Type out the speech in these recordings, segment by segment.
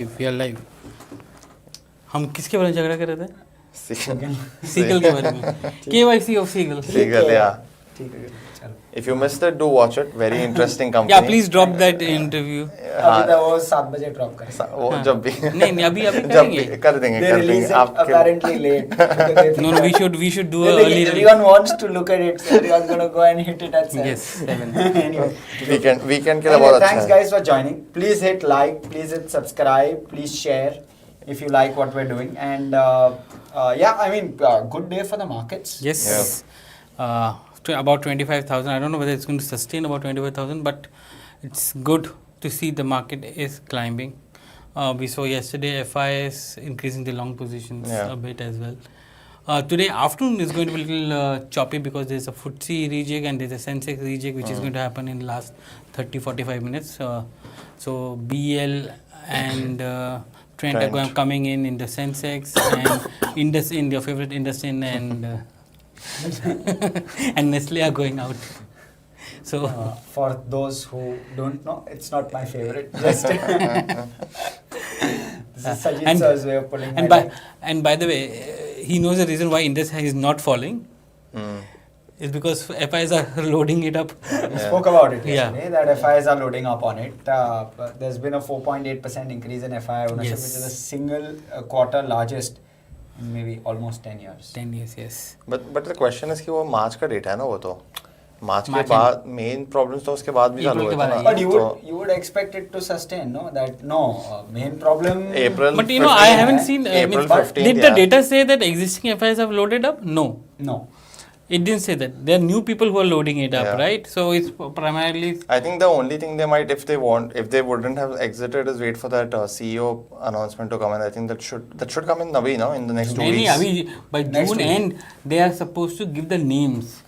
We are live. हम किसके बारे में झगड़ा कर रहे थे? सीगल के बारे में। KYC of Seagull. Seagull, yeah. If you missed it, do watch it. Very interesting company. Yeah, please drop that interview. अभी तो वो 7 बजे ड्रॉप करें। वो जब भी नहीं अभी करेंगे। कर देंगे apparently late. No, we should do a early. Everyone wants to look at it. So everyone's gonna go and hit it at 7. Yes, 7. Anyway, weekend के लिए बहुत अच्छा है। Thanks guys for joining. Please hit like, please hit subscribe, please share if you like what we're doing. And yeah, I mean, good day for the markets. Yes. About 25,000. I don't know whether it's going to sustain about 25,000, but it's good to see the market is climbing. We saw yesterday FIs increasing the long positions a bit as well. Today afternoon is going to be a little choppy because there's a FTSE rejig and there's a sensex rejig which is going to happen in the last 30-45 minutes. So BL and Trent are coming in the sensex and Indus in your favorite Indusin and and Nestle are going out. So for those who don't know, it's not my favorite. Just this is Sajeet sir's way of pulling my leg. And by the way, he knows the reason why Indus is not falling. Is because FIs are loading it up. We spoke about it yesterday that FIs are loading up on it. There's been a 4.8% increase in FI ownership, which is the single quarter largest in maybe almost 10 years. 10 years, yes. But the question is कि वो मार्च का data है ना, वो तो मार्च के बाद main problems तो उसके बाद भी चालू हुए थे ना। But you would expect it to sustain, no? That main problem. April. But you know, I haven't seen. April 15th. Did the data say that existing FIs have loaded up? No. It didn't say that. There are new people who are loading it up, right? So it's primarily. I think the only thing they might, if they wouldn't have exited, is wait for that CEO announcement to come in. I think that should come in Navi now in the next 2 weeks. By June end, they are supposed to give the names.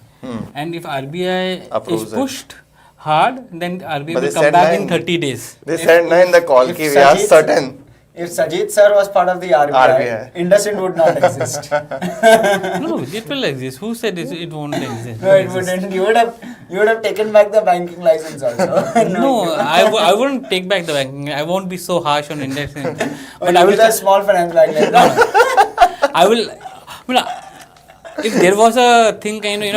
And if RBI is pushed hard, then RBI will come back in 30 days. They said in the call that we are certain. If Sajeet sir was part of the RBI. Indusin would not exist. No, it will exist. Who said it won't exist? No, it wouldn't. You would have taken back the banking license also. No, I wouldn't take back the banking. I won't be so harsh on Indusin. But I will a small finance bank like that. I will. If there was a thing kind of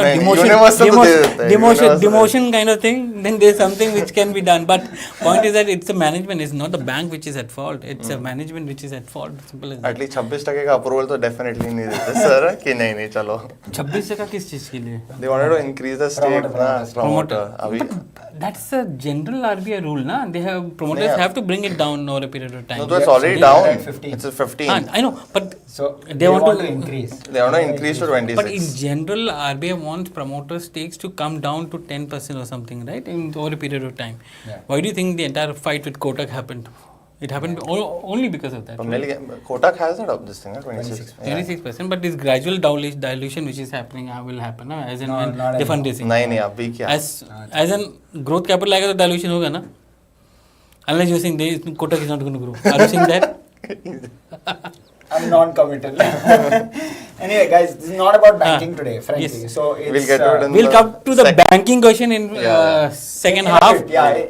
demotion kind of thing, then there's something which can be done. But point is that it's the management, it's not the bank which is at fault. It's the management which is at fault. Simple as that. At least 26% का approval तो definitely नहीं देते sir कि नहीं चलो. 26% किस चीज के लिए? They wanted to increase the stake promoter. That's a general RBI rule, na? They have promoters have to bring it down over a period of time. No, so it's already down. It's 15. I know, but so they want to increase. They want to increase to 26. But in general, RBI wants promoter stakes to come down to 10% or something, right? In over a period of time. Yeah. Why do you think the entire fight with Kotak happened? It happened only because of that. Kotak has it up this thing, 26%, but this gradual dilution which is happening will happen as in the fundraising. नहीं अभी क्या? As in growth capital आएगा तो dilution होगा ना? Unless you think Kotak is not going to grow. Are you saying that? I'm non-committal. Anyway, guys, this is not about banking today, frankly. Yes. So it's, we'll come to the banking question in second half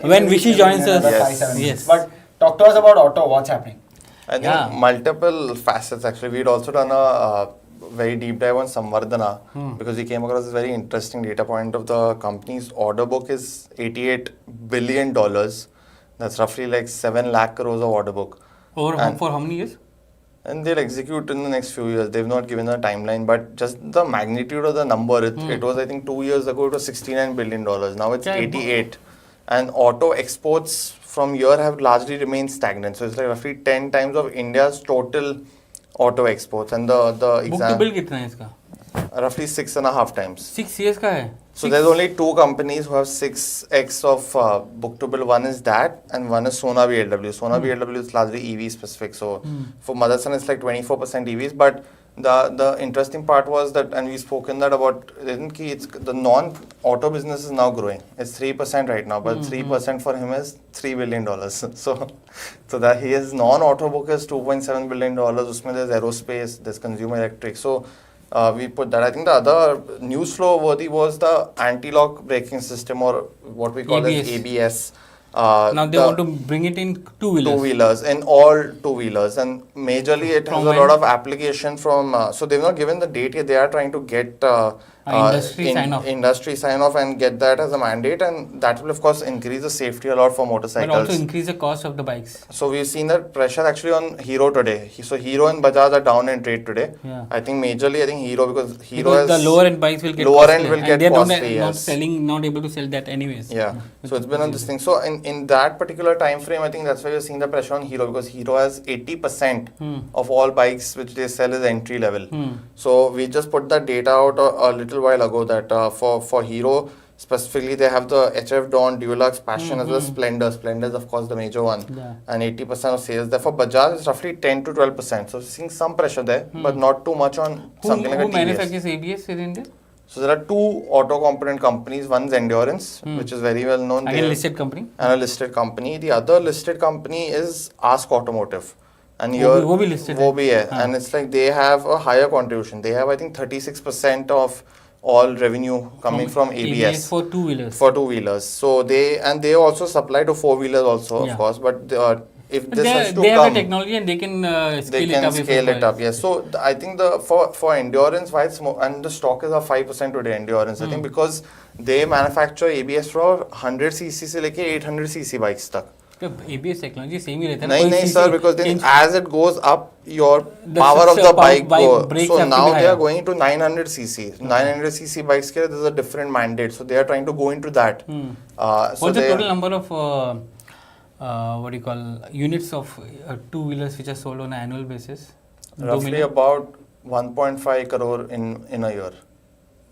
when Vishy joins us. Yes. But talk to us about auto. What's happening? I think multiple facets actually. We'd also done a very deep dive on Samvardhana because we came across this very interesting data point of the company's order book is $88 billion. That's roughly like 7 lakh crores of order book. For how many years? And they'll execute in the next few years. They've not given a timeline, but just the magnitude of the number, it was, I think, 2 years ago, it was $69 billion. Now it's 88. And auto exports from here have largely remained stagnant. So it's like roughly 10 times of India's total auto exports. And the book to bill कितना है इसका? Roughly 6.5 times. 6 years का है? So there's only 2 companies who have 6x of book to bill. One is that and one is Sona BLW. Sona BLW is largely EV specific. So for Motherson it's like 24% EVs. But the interesting part was that, and we've spoken that about, it's the non-auto business is now growing. It's 3% right now, but 3% for him is $3 billion. So that his non-auto book is $2.7 billion. Usme there's aerospace, there's consumer electric. So we put that. I think the other news flow worthy was the anti-lock braking system, or what we call as ABS. Now they want to bring it in two-wheelers. Two-wheelers, in all two-wheelers, and majorly it has a lot of application from, so they've not given the date yet. They are trying to get industry sign-off and get that as a mandate, and that will of course increase the safety a lot for motorcycles. But also increase the cost of the bikes. So we've seen that pressure actually on Hero today. So Hero and Bajaj are down in trade today. Yeah. I think majorly, Hero, because the lower end bikes will get costly. Not able to sell that anyways. Yeah. So it's been on this thing. So in that particular time frame, I think that's why you're seeing the pressure on Hero, because Hero has 80% of all bikes which they sell is entry level. So we just put that data out a little while ago that for Hero specifically, they have the HF Dawn, Dulux, Passion as well as Splendor. Splendor is of course the major one, and 80% of sales. Therefore, Bajaj is roughly 10 to 12%. So seeing some pressure there, but not too much on something like a TVS. Who manufactures ABS in India? So there are two auto component companies. One is Endurance, which is very well known. Again, listed company. And a listed company. The other listed company is Ask Automotive. And here, Wobi listed. Wobi, and it's like they have a higher contribution. They have, I think, 36% of all revenue coming from ABS for two-wheelers. For two-wheelers. So they also supply to four-wheelers also, of course. But if this has to come, they have the technology and they can scale it up. Yes. So I think for Endurance, why it's more, and the stock is up 5% today. Endurance, I think, because they manufacture ABS for 100cc से लेके 800cc bikes तक. ABS technology same ही रहता है. नहीं sir, because then as it goes up, your power of the bike goes. So now they are going to 900cc. 900cc bikes के there's a different mandate. So they are trying to go into that. What's the total number of units of two-wheelers which are sold on an annual basis? Roughly about 1.5 crore in a year.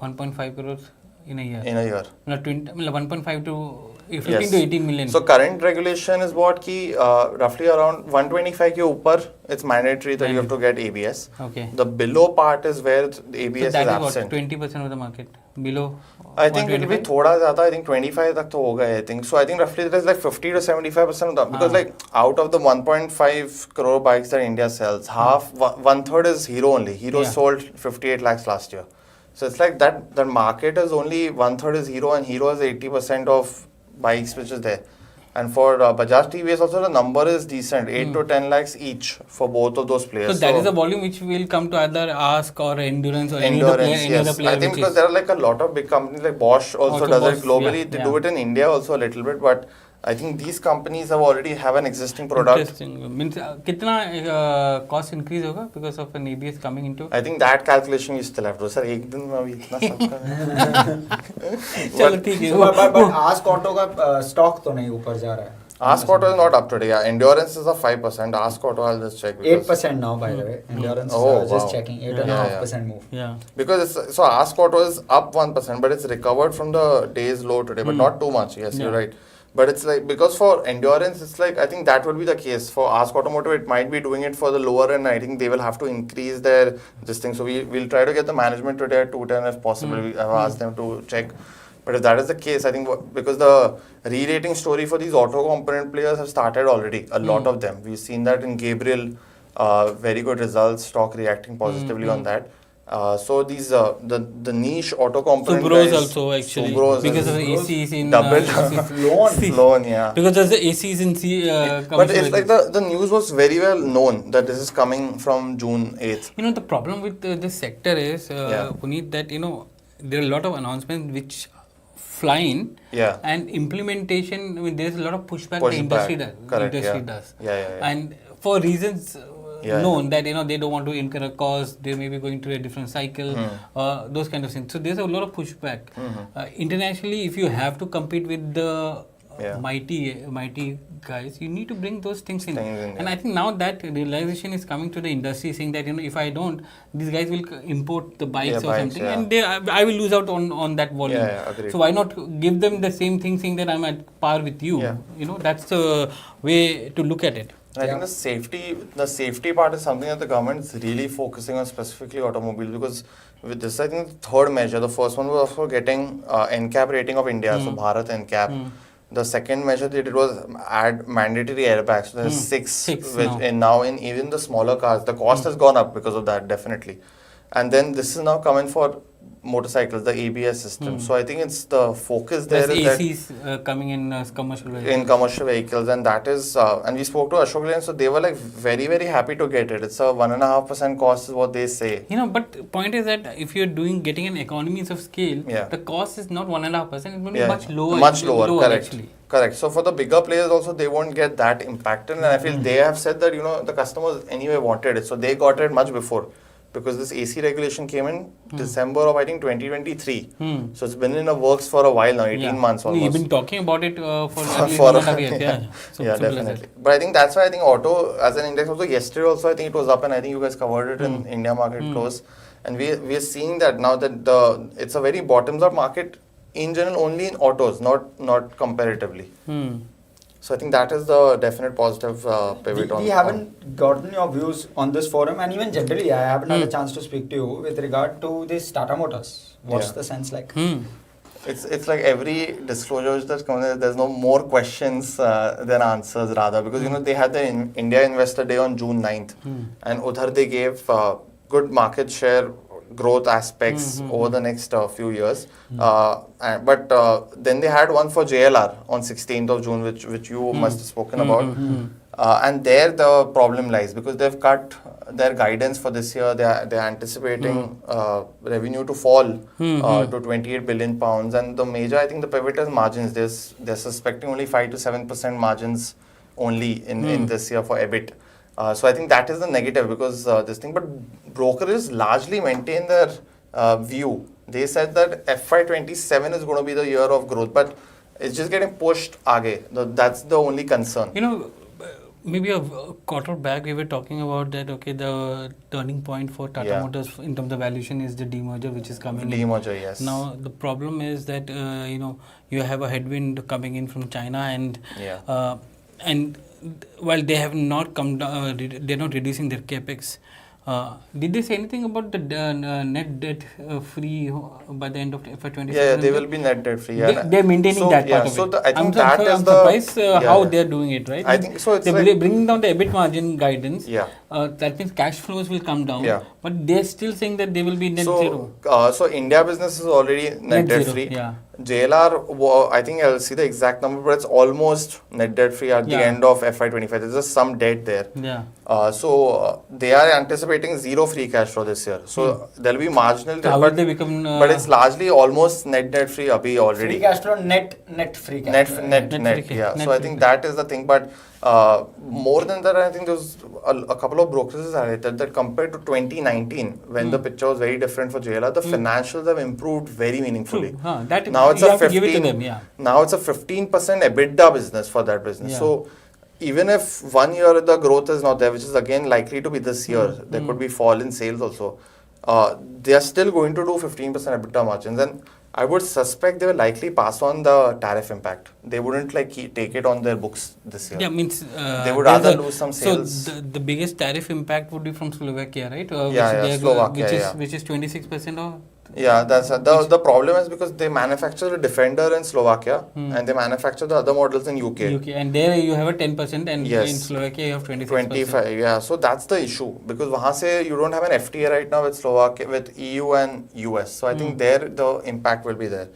1.5 crores in a year. In a year. 1.5 to 15 to 18 million. So current regulation is what ki roughly around 125 ke upar it's mandatory that you have to get ABS. Okay. The below part is where the ABS is absent. That is what 20% of the market below. I think it will be thoda zyada. I think 25 tak to hoga. I think so. I think roughly there is like 50 to 75% of that, because like out of the 1.5 crore bikes that India sells, one third is Hero only. Hero sold 58 lakhs last year. So it's like that the market is only one third is Hero, and Hero has 80% of bikes which is there. And for Bajaj TVS also the number is decent, 8 to 10 lakhs each for both of those players. So that is the volume which will come to either Ask or Endurance or any other player. I think because there are like a lot of big companies like Bosch also does it globally. They do it in India also a little bit, but I think these companies already have an existing product. Interesting. Means कितना cost increase होगा because of an ABS coming into? I think that calculation you still have to. Sir, एक दिन में अभी इतना सबका. चलो ठीक है. But Ask Auto का stock तो नहीं ऊपर जा रहा है. Ask Auto is not up today. Yeah, Endurance is a 5%. Ask Auto, I'll just check. 8% now, by the way. Endurance just checking. 8.5% move. Yeah. Because so Ask Auto is up 1%, but it's recovered from the day's low today, but not too much. Yes, you're right. But it's like, because for Endurance, it's like, I think that will be the case. For Ask Automotive, it might be doing it for the lower end. I think they will have to increase this thing. So we'll try to get the management today at 210 if possible. I've asked them to check. But if that is the case, I think because the re-rating story for these auto component players have started already, a lot of them. We've seen that in Gabriel, very good results, stock reacting positively on that. So these the niche auto component Subros guys, also actually because of the ACs in loan, yeah. Because there's the ACs in but it's like the news was very well known that this is coming from June 8th. You know, the problem with this sector is Puneet, that there are a lot of announcements which fly in, and implementation. I mean, there's a lot of pushback the industry does. And for reasons known that they don't want to incur a cost, they may be going through a different cycle, those kind of things. So there's a lot of pushback. Internationally, if you have to compete with the mighty guys, you need to bring those things in. And I think now that realization is coming to the industry, saying that if I don't, these guys will import the bikes or something, and I will lose out on that volume. So why not give them the same thing, saying that I'm at par with you? That's the way to look at it. I think the safety part is something that the government is really focusing on, specifically automobiles, because with this, I think the third measure, the first one was also getting NCAP rating of India, so Bharat NCAP. The second measure they did was add mandatory airbags. So there's six which now in even the smaller cars, the cost has gone up because of that, definitely. And then this is now coming for motorcycles, the ABS system. So I think it's the focus there Plus is ACs coming in commercial that vehicles. in commercial vehicles, and that is, and we spoke to Ashok Leyland, so they were like very, very happy to get it. It's a 1.5% cost is what they say. You know, but point is that if you're getting an economies of scale, Yeah. the cost is not 1.5%. It will be Yeah, much lower. Much lower, correct. Actually. Correct. So for the bigger players also, they won't get that impacted. And I feel they have said that, the customers anyway wanted it. So they got it much before. Because this AC regulation came in December of, I think, 2023. So it's been in the works for a while now, 18 months almost. You've been talking about it for at least For 1.5 years. Yeah, so yeah, simple as definitely. that. But I think that's why I think auto as an index also yesterday also I think it was up, and I think you guys covered it in India market close. And we are seeing that now that it's a very bottoms up market in general only in autos, not comparatively. So I think that is the definite positive pivot on. We haven't gotten your views on this forum, and even generally, I haven't had a chance to speak to you with regard to this Tata Motors. What's the sense like? It's like every disclosure which that's coming, there's no more questions than answers rather, because they had the India Investor Day on June 9th, and udhar they gave good market share growth aspects over the next few years. But then they had one for JLR on 16th of June, which you must have spoken about. And there the problem lies, because they've cut their guidance for this year. They're anticipating revenue to fall to 28 billion pounds. And the major, I think, the pivot is margins. They're suspecting only 5 to 7% margins only in this year for EBIT. So I think that is the negative, because this thing. But brokers largely maintain their view. They said that FY27 is going to be the year of growth, but it's just getting pushed aage. That's the only concern. Maybe a quarter back we were talking about that, okay, the turning point for Tata Motors in terms of valuation is the demerger which is coming in. Demerger, yes. Now the problem is that, you have a headwind coming in from China, and while they have not come down, they're not reducing their capex. Did they say anything about the net debt free by the end of FY27? Yeah, they will be net debt free. They're maintaining that part of it. I think I'm surprised how they're doing it, right? I think so. It's they're bringing down the EBIT margin guidance. Yeah. That means cash flows will come down. Yeah. But they're still saying that they will be net zero. So India business is already net debt free. Yeah. JLR, I think I'll see the exact number, but it's almost net debt free at the end of FY25. There's just some debt there. Yeah. So they are anticipating zero free cash flow this year. So there'll be marginal debt, How will they become? but it's largely almost net debt free already. Free cash flow, net free cash flow. Net. Yeah. So I think that is the thing. But more than that, I think there's a couple of brokers highlighted that compared to 2019, when the picture was very different for JLR, the financials have improved very meaningfully. Now it's a 15. Now it's a 15% EBITDA business for that business. Yeah. So even if 1 year the growth is not there, which is again likely to be this year, there could be fall in sales also. They are still going to do 15% EBITDA margins, and I would suspect they will likely pass on the tariff impact. They wouldn't take it on their books this year. Yeah, means they would rather lose some sales. So the biggest tariff impact would be from Slovakia, right? Slovakia, which is 26% of. Yeah, that's the problem is because they manufacture the Defender in Slovakia and they manufacture the other models in UK. And there you have a 10% and in Slovakia you have 26%. 25, yeah. So that's the issue, because wahan se you don't have an FTA right now with Slovakia, with EU and US. So I think there the impact will be there.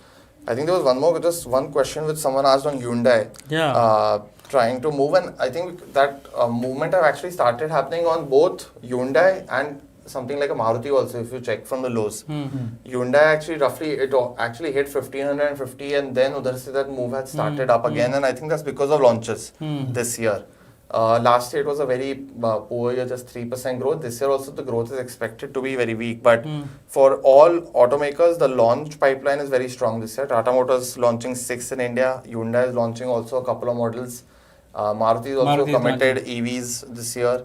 I think there was one question which someone asked on Hyundai. Yeah. Trying to move, and I think that movement have actually started happening on both Hyundai and something like a Maruti also, if you check from the lows. Hyundai actually actually hit 1550, and then udhar se that move had started up again, and I think that's because of launches this year. Last year it was a very poor year, just 3% growth. This year also the growth is expected to be very weak, but for all automakers the launch pipeline is very strong this year. Tata Motors launching 6 in India, Hyundai is launching also a couple of models, Maruti is also committed EVs this year.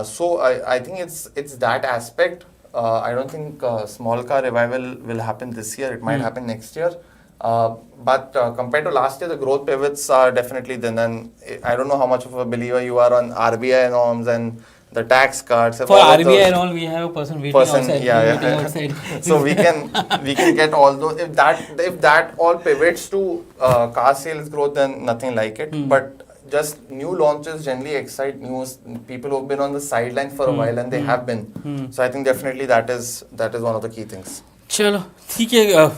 So I think it's that aspect. I don't think small car revival will happen this year. It might happen next year. But compared to last year, the growth pivots are definitely then. And I don't know how much of a believer you are on RBI norms and the tax cuts. For RBI and all, we have a person waiting outside. So we can get all those. If that all pivots to car sales growth, then nothing like it. But just new launches generally excite news people who've been on the sidelines for a while, and they have been. So I think definitely that is one of the key things. Chalo, theek hai,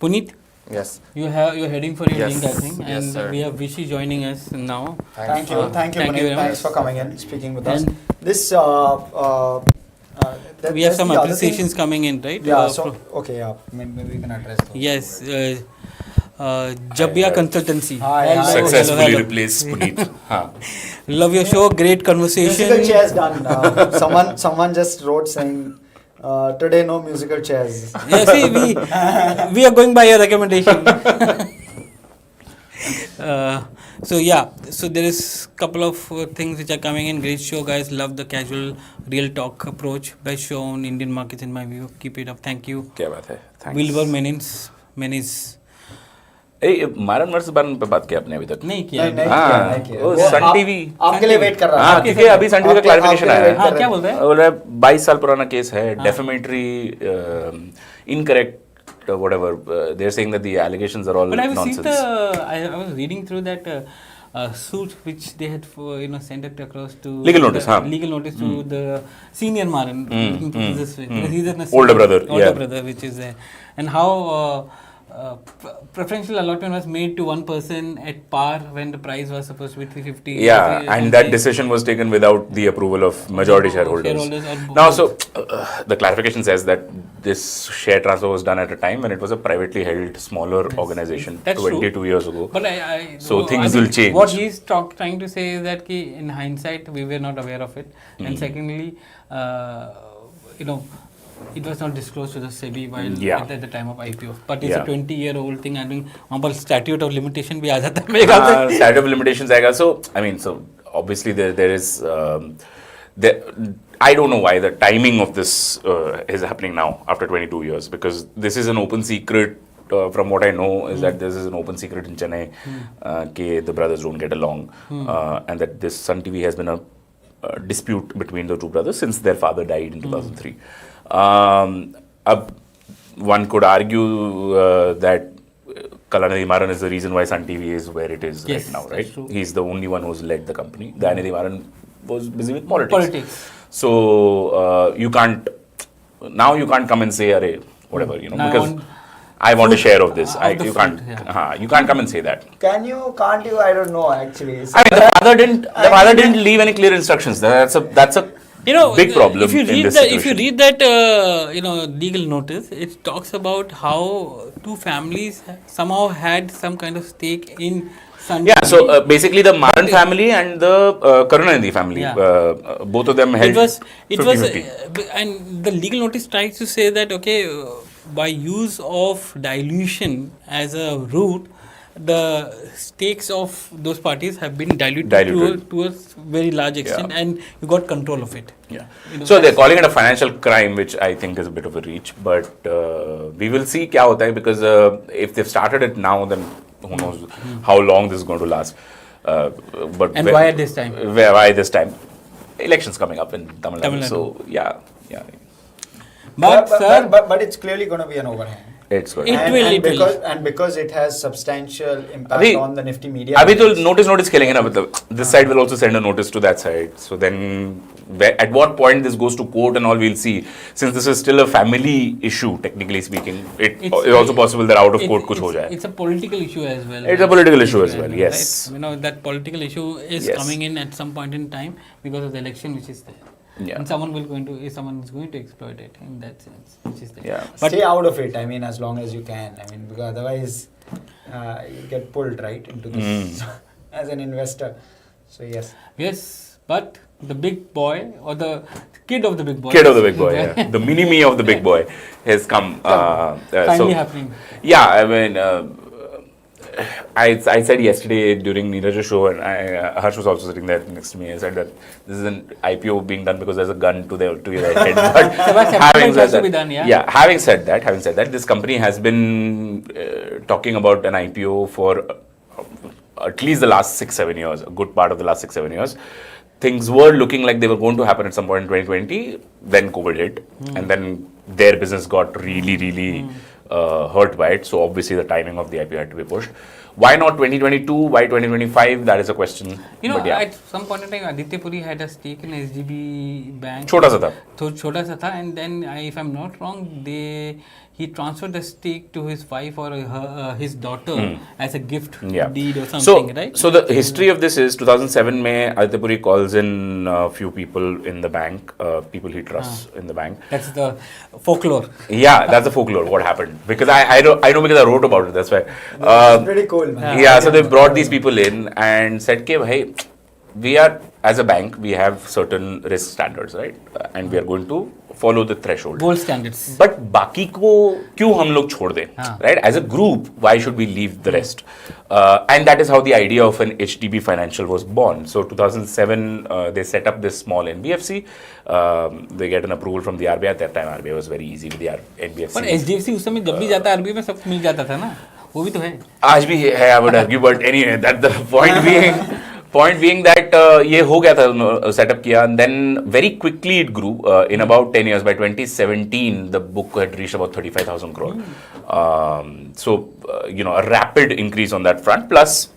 Puneet. Yes. You're heading for your link, I think, and Yes, sir. we have Vishy joining us now. Thank you, Thank you Puneet. very Thanks much. for coming in, speaking with us. And This we have some appreciations coming in, right? Yeah. Maybe we can address those. Yes. Jabia Consultancy. Hi. Hello, Successfully hello. replaced Puneet. Love your show. Great conversation. Musical chairs done. Someone just wrote saying today no musical chairs. Yeah, see, we are going by your recommendation. So there is couple of things which are coming in. Great show, guys. Love the casual, real talk approach. Best show on Indian markets in my view. Keep it up. Thank you. क्या बात है? Thanks. Wilbur Menis. मारन वर्ष बारन पे बात किया आपने अभी तक? नहीं किया. नहीं किया। वो वो सन टीवी। आपके लिए वेट कर रहा हाँ, था। क्योंकि अभी सन टीवी का क्लैरिफिकेशन आया है। हाँ, क्या बोल रहे हैं? बोल रहा है 22 साल पुराना केस है, defamatory, incorrect, whatever. They're saying that the allegations are all But have you nonsense. seen I was reading through that suit which they had sent it across to Legal notice, legal notice to the senior Maran. This way, because he's an Older brother, older yeah. brother, which is there, and how preferential allotment was made to one person at par when the price was supposed to be 350. Yeah, and that decision was taken without the approval of majority shareholders. or Now, so the clarification says that this share transfer was done at a time when it was a privately held smaller organization That's 22 true. years ago. But So things I will think change. What he's trying to say is that in hindsight we were not aware of it, and secondly, it was not disclosed to the SEBI while at the time of IPO. But it's a 20-year-old thing. I mean, वहाँ पर statute of limitation भी आ जाता है मेरे ख्याल से. Statute of limitations आएगा. So I mean, so obviously there is. I don't know why the timing of this is happening now after 22 years, because this is an open secret. From what I know is that this is an open secret in Chennai. The brothers don't get along, and that this Sun TV has been a dispute between the two brothers since their father died in 2003. One could argue that Kalanidhi Maran is the reason why Sun TV is where it is right now, right? True. He's the only one who's led the company. Dayanidhi Maran was busy with politics. So you can't come and say, "Arey, whatever," because I want a share of this. You can't come and say that. Can't you? I don't know actually. I mean, the father didn't leave any clear instructions. That's a big problem. If you read in this if you situation. read that legal notice, it talks about how two families somehow had some kind of stake in Sun Yeah, TV. so basically the Maran family and the Karunanidhi family, both of them held it was 50-50. And the legal notice tries to say that by use of dilution as a route, the stakes of those parties have been diluted. To a very large extent, and you got control of it. Yeah. So they're calling it a financial crime, which I think is a bit of a reach, but we will see kya hota hai, because if they've started it now, then who knows how long this is going to last. And why at this time? Why this time? Elections coming up in Tamil Nadu. Nadu. So yeah. But it's clearly going to be an overhang. It's good. And because it has substantial impact on the Nifty media. अभी तो notice खेलेंगे ना, मतलब this side will also send a notice to that side. So then, at what point this goes to court and all, we'll see. Since this is still a family issue, technically speaking, it's also possible that out of court कुछ हो जाए. It's a political issue as well. It's a political issue as well. Yes. Right? That political issue is coming in at some point in time because of the election which is there. Yeah. And someone is going to exploit it in that sense, which is there. Yeah. But stay out of it. I mean, as long as you can. I mean, because otherwise you get pulled right into this as an investor. So yes. Yes, but the big boy or the kid of the big boy. Yeah. The mini me of the big boy has come. Finally happening. Yeah, I mean. I said yesterday during Neeraj's show, and Hersh was also sitting there next to me. I said that this is an IPO being done because there's a gun to your head. But having said that, this company has been talking about an IPO for at least the last 6-7 years, a good part of the last 6-7 years. Things were looking like they were going to happen at some point in 2020. Then COVID hit, and then their business got really hurt by it. So obviously the timing of the IPO had to be pushed. Why not 2022? Why 2025? That is a question. You know, But yeah. at some point in time, Aditya Puri had a stake in HDB Bank. छोटा सा था. तो छोटा सा था, and then if I'm not wrong, he transferred the stake to his wife or his daughter as a gift deed or something, right? So the history of this is 2007 में Aditya Puri calls in a few people in the bank, people he trusts in the bank. That's the folklore. Yeah, that's the folklore. What happened? Because I know because I wrote about it. That's why. It's pretty cool, man. Yeah, so they brought these people in and said, "Okay, hey, we are as a bank, we have certain risk standards, right? And we are going to follow the threshold. Gold standards. But बाकी को क्यों हम लोग छोड़ दें? Right? As a group, why should we leave the rest? And that is how the idea of an HDB Financial was born. So 2007, they set up this small NBFC. They get an approval from the RBI. At that time, RBI was very easy with the NBFC. पर HDFC उस समय जब भी जाता RBI में सब मिल जाता था ना, वो भी तो है. आज भी है, I would argue, but anyway, that the point being that ये हो गया था setup किया, and then very quickly it grew in about 10 years. By 2017, the book had reached about 35,000 crore. So a rapid increase on that front. Plus,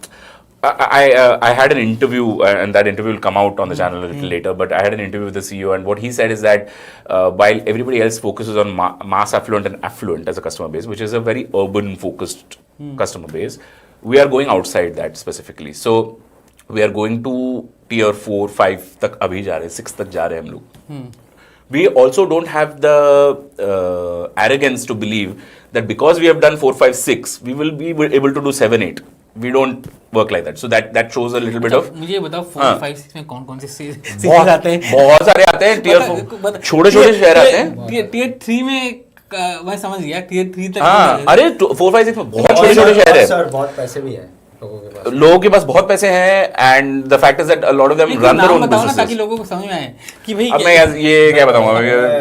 I had an interview, and that interview will come out on the channel a little later. But I had an interview with the CEO, and what he said is that while everybody else focuses on mass affluent and affluent as a customer base, which is a very urban focused customer base, we are going outside that specifically. So we are going to tier 4, 5 तक अभी जा रहे हैं, 6 तक जा रहे हैं हम लोग. We also don't have the arrogance to believe that because we have done 4, 5, 6, we will be able to do 7, 8. We don't work like that. So that shows a little bit of. मुझे बताओ 4, 5, 6 में कौन से cities आते हैं? बहुत सारे आते हैं. Tier 4 छोटे-छोटे शहर आते हैं. Tier 3 में मैं समझ गया. Tier 3 तक. हाँ, अरे 4, 5, 6 में बहुत छोटे-छोटे शहर हैं. सर बहुत पैसे भी हैं. लोगों के पास बहुत पैसे हैं, and the fact is that a lot of them run their own businesses. ताकि लोगों को समझ में आए कि भाई. अब मैं ये क्या बताऊंगा,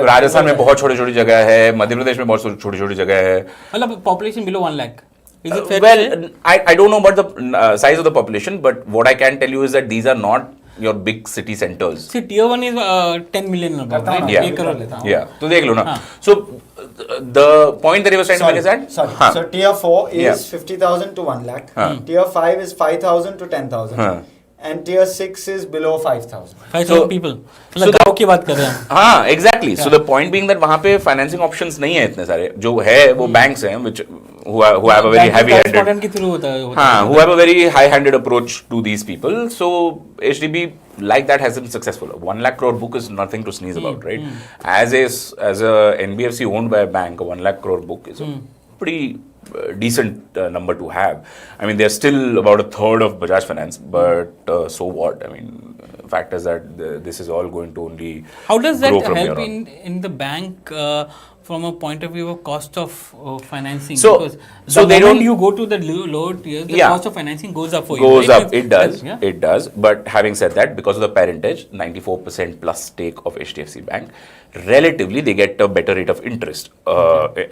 राजस्थान में बहुत छोटी-छोटी जगह है, मध्य प्रदेश में बहुत छोटी-छोटी जगह है. मतलब population below 1 lakh. Is it fair? Well, I don't know about the size of the population, but what I can tell you is that these are not your big city centers. See, tier 1 is 10 million about, right? Yeah. 1 crore लेता हूँ. Yeah, तो देख लो ना. So the point that he was trying to make is that. Sorry. So tier 4 is 50,000 to 1 lakh. Tier 5 is 5,000 to 10,000. And tier 6 is below 5,000. 5,000 people. मतलब गाँव की बात कर रहे हैं. हाँ, exactly. So the point being that वहाँ पे financing options नहीं है इतने सारे. जो है वो banks हैं, which who have a very heavy-handed. who have a very high-handed approach to these people. So HDB like that has been successful. 1 lakh crore book is nothing to sneeze about, right? As a NBFC owned by a bank, a 1 lakh crore book is a pretty decent number to have. I mean, they're still about a third of Bajaj Finance, but so what? I mean, fact is that this is all going to only. How does that grow from help here on. in the bank from a point of view of cost of financing? So- because so the they moment don't- you go to the lower tier, the Yeah. cost of financing goes up for you. Goes right? up, it does, Yeah. it does. But having said that, because of the parentage, 94% plus stake of HDFC Bank, relatively they get a better rate of interest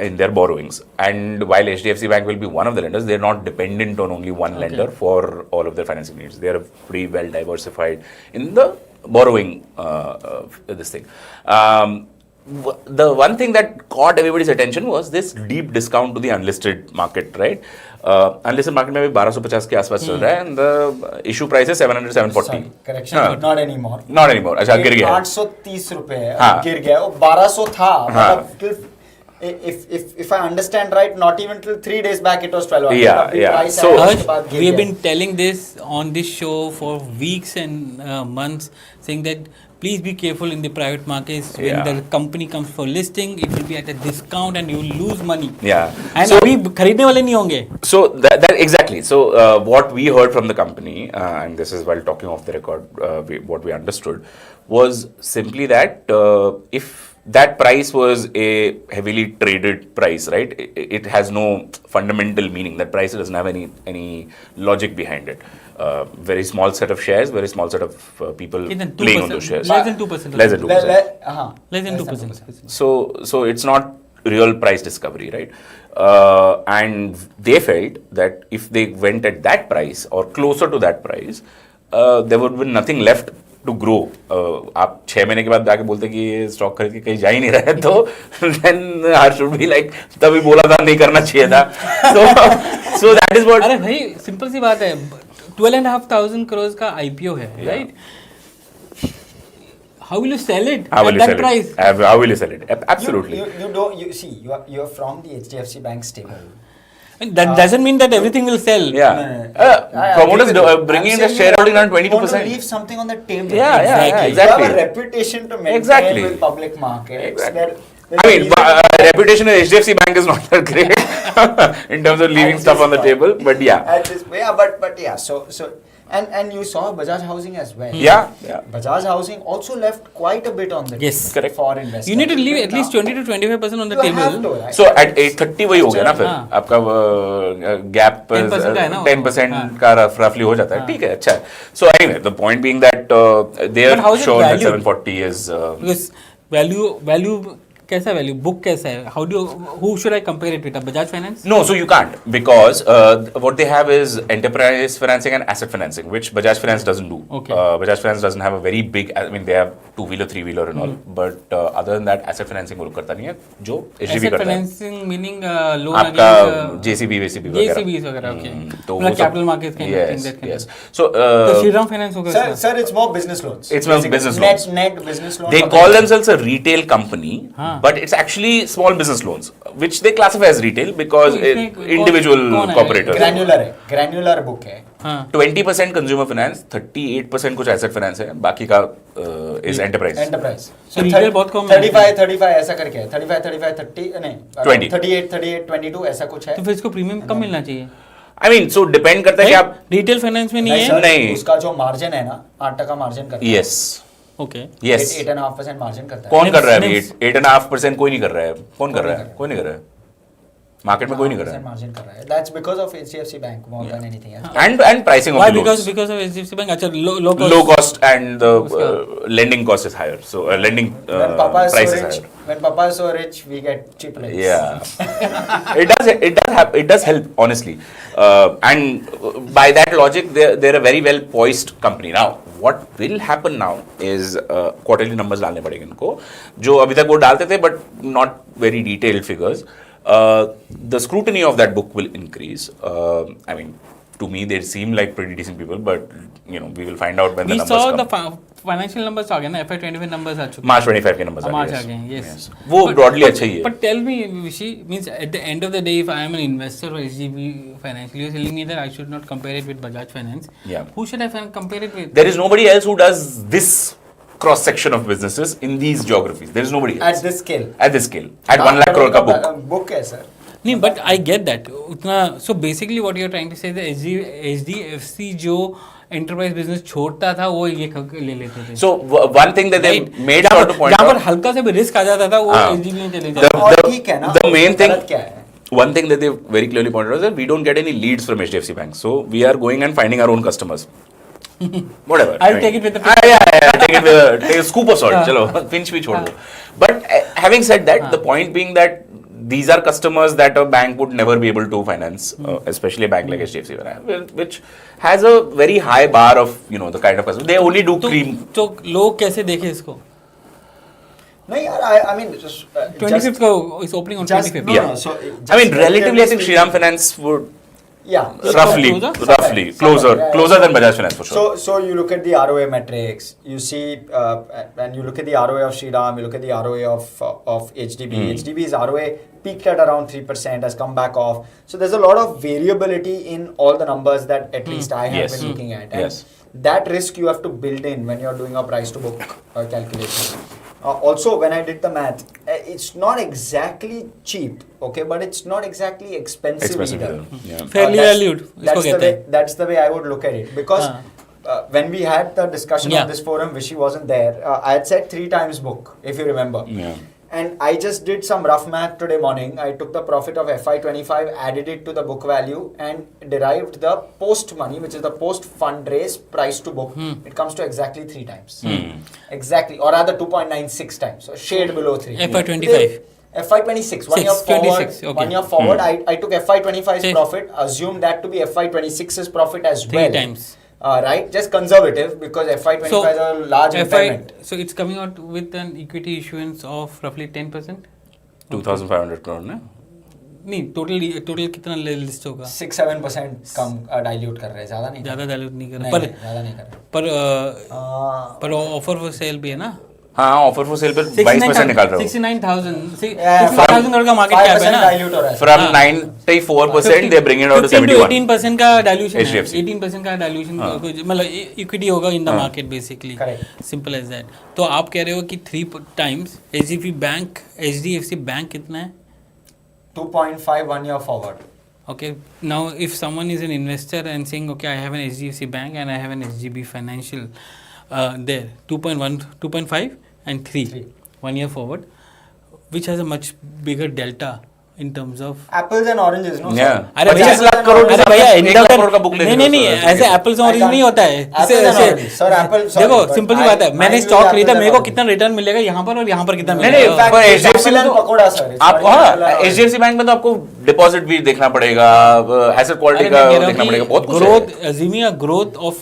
in their borrowings. And while HDFC Bank will be one of the lenders, they're not dependent on only one lender for all of their financing needs. They are pretty well diversified in the borrowing this thing. The one thing that caught everybody's attention was this deep discount to the unlisted market, right? Unlisted market में भी 1250 के आसपास चल रहा है, and the issue price is 700, 740. Sorry, correction, not anymore. Not anymore. अच्छा गिर गया. 830 रुपए हाँ. गिर गया. वो 1200 था. हाँ. मतलब till if I understand right, not even till 3 days back it was 12. Yeah, अभी yeah. price So- आया, Harsh, उसके बाद गिर we have गया. been telling this on this show for weeks and months, saying that please be careful in the private markets. When Yeah. the company comes for listing, it will be at a discount and you will lose money. Yeah. And So- अभी खरीदने वाले नहीं होंगे. So that exactly. So what we heard from the company, and this is while talking off the record, what we understood was simply that if that price was a heavily traded price, right? It has no fundamental meaning. That price doesn't have any logic behind it. Very small set of shares, very small set of people Less than playing on 2%. those shares. Less than 2%. Less than 2%. Less than 2%. So it's not real price discovery, right? And they felt that if they went at that price or closer to that price, there would be nothing left to grow, आप 6 महीने के बाद जाके बोलते कि ये stock खरीद के कहीं जा ही नहीं रहे, तो then Harsh should be like, तभी बोला था नहीं करना चाहिए था. So that is what. अरे भाई सिंपल सी बात है, 12,500 crores का IPO है, right? How will you sell it How will at you that sell price? it? How will you sell it? Absolutely. You don't. You see. You are from the HDFC Bank stable. And that doesn't mean that everything will sell. Yeah. Promoters bringing in the shareholding around 22%. You want to leave something on the table. Yeah, exactly. You have a reputation to maintain Exactly. with public markets. Exactly. There's I a mean, reason- reputation in HDFC Bank is not that great in terms of leaving At stuff this on the point. table, but yeah. At this, yeah, but yeah. So and you saw Bajaj Housing as well. Yeah. Bajaj Housing also left quite a bit on the Yes. table Correct. for investors. You need to leave at Now, least 20 to 25% on the you table. have to, right? So at 830 वही हो गया ना फिर हाँ. आपका gap 10% का है ना वो. 10% हाँ. का रफली हो जाता है. ठीक है, अच्छा है. So anyway, the point being that they But are how is it shown that valued? 740 is Because value कैसा value, book कैसा है, who should I compare it with, a Bajaj Finance? no, so you can't, because what they have is enterprise financing and asset financing, which Bajaj Finance doesn't do. Okay. Bajaj Finance doesn't have a very big, I mean they have two-wheeler, three-wheeler and all, but other than that asset financing वो लोग करता नहीं है, जो HDB Asset करता है. financing meaning loan आपका against JCB वगैरह. JCBs वगैरह, okay. तो मतलब वो सब- capital markets kind of thing yes, that kind yes. of. So तो श्रीराम फाइनेंस होगा Sir, इसका? it's more business loans. It's more Basically, business loans. Net business loans. they for call business. themselves a retail company, हाँ. but it's actually small business loans, which they classify as retail because तो इसमें individual कौन है? cooperators. Granular book है. हाँ. 20% consumer finance, 38% कुछ asset finance है, बाकी का is enterprise. Enterprise. So retail बहुत कम है. 35 ऐसा करके है. 35 30 नहीं. 20. 38 22 ऐसा कुछ है. तो फिर इसको प्रीमियम कम मिलना चाहिए. I mean, so depend करता है कि आप रिटेल फाइनेंस में नहीं नहीं है. सर, नहीं. उसका जो मार्जिन है ना 8% मार्जिन करता है. yes, okay. yes. 8.5% मार्जिन करता है. कौन कर रहा है अभी? Siemens. 8.5% कोई नहीं कर रहा है. कौन कर रहा है? कोई नहीं कर रहा है. मार्केट में कोई नहीं कर रहा है. मार्जिन कर रहा है. That's because of HDFC Bank more than anything else. And pricing of Why? the loans. Because of HDFC Bank. अच्छा low cost. Low cost and the lending cost is higher. So lending When Papa is price so is rich, higher. when Papa is so rich, we get cheap rates. Yeah, it does help honestly, and by that logic, they're a very well poised company. Now, what will happen now is quarterly numbers डालने पड़ेंगे इनको, जो अभी तक वो डालते थे, but not very detailed figures. The scrutiny of that book will increase. I mean, to me, they seem like pretty decent people, but you know, we will find out when the We numbers saw come. the financial numbers आ गए ना, FY25 numbers आ चुके हैं. March 25 के numbers March आ आ गए. गए, yes. वो But- broadly अच्छा ही है. But tell me, Vishi, means at the end of the day, if I am an investor for HDB Finance, you're telling me that I should not compare it with Bajaj Finance. Yeah. Who should I compare it with? There is nobody else who does this cross section of businesses in these geographies. There is nobody else. At this scale. At this scale. At 1 lakh crore का book. Book है sir. नहीं, but I get that. उतना, so basically what you're trying to say is that HDFC जो enterprise business छोड़ता था वो ये ले लेते थे. So one thing that they Right? made sure to point जहाँ पर out. हल्का से भी रिस्क आ जाता था वो हाँ. HDB में चले The- जाते. और ठीक है ना. the main thing- गलत क्या है? One thing that they very clearly pointed out is that we don't get any leads from HDFC Bank. So we are going and finding our own customers. Whatever. I'll take it with a yeah, take it with take a scoop of salt. चलो, pinch भी छोड़ दो. But having said that, the point being that these are customers that a bank would never be able to finance, especially a bank like HDFC, which has a very high bar of, you know, the kind of customer. They only do cream. तो लोग कैसे देखे इसको? नहीं यार, I mean just 25th को is opening on 25th. no, Yeah. no, so I mean, relatively, I think Shriram Finance would yeah. roughly Somewhere, closer yeah. than Bajaj Finance for sure. So you look at the ROA metrics, you see, and you look at the ROA of Shriram, you look at the ROA of HDB. HDB's ROA peaked at around 3%, has come back off. So there's a lot of variability in all the numbers that at least I have Yes. been looking at. And Yes. that risk you have to build in when you're doing a price to book calculation. Also, when I did the math, it's not exactly cheap, okay, but it's not exactly expensive Expensive either. either, yeah. Fairly valued. इसको कहते हैं. That's the way I would look at it, because when we had the discussion Yeah. on this forum, Vishy wasn't there. I had said 3 times book, if you remember. Yeah. And I just did some rough math today morning. I took the profit of FY25, added it to the book value, and derived the post money, which is the post fundraise price to book. It comes to exactly 3 times. Exactly, or rather 2.96 times. So shade below 3. FY25. FY26, 1 year 6, forward. 26, okay. 1 year forward, I took FY25's Six. profit, assumed that to be FY26's profit as 3 well. times. right? Just conservative because FY25 is a large impairment. So it's coming out with an equity issuance of roughly 10%. 2,500 crore ना? नहीं total कितना list होगा 6-7% कम dilute कर रहे हैं, ज़्यादा नहीं, ज़्यादा डाइल्यूट नहीं कर रहे, नहीं, ज़्यादा नहीं कर रहे, पर ऑफर फॉर सेल भी है ना. हाँ, ऑफर फॉर सेल पर 22% निकाल रहे हो. 69,000 करोड़ का मार्केट कैप है ना. डाइल्यूट हो रहा है. From 94% they bring it down to 71. 18% का डाइल्यूशन है. HDFC. 18% का डाइल्यूशन मतलब इक्विटी होगा in the market basically. Simple as that. तो आप कह रहे हो कि 3 times HDFC बैंक कितना है? 2.5 1 year forward. Okay, now if someone is an investor and saying, okay, I have an HDFC bank and I have an HDB financial there, 2.1, 2.5 and 3, 1 year forward, which has a much bigger delta in terms of apples and oranges, no? Yeah. अरे 25 लाख करोड़ अरे भैया एक लाख करोड़ का book ले नहीं ऐसे apples orange नहीं होता है. सर एप्पल देखो सिंपल सी बात है, मैंने स्टॉक खरीदा, मेरे को कितना रिटर्न मिलेगा यहाँ पर और यहाँ पर कितना नहीं मिलेगा. नहीं HDFC में तो पकोड़ा सर आप HDFC बैंक में तो आपको डिपॉजिट भी देखना पड़ेगा, एसेट क्वालिटी का देखना पड़ेगा, बहुत कुछ है. Growth assuming a growth of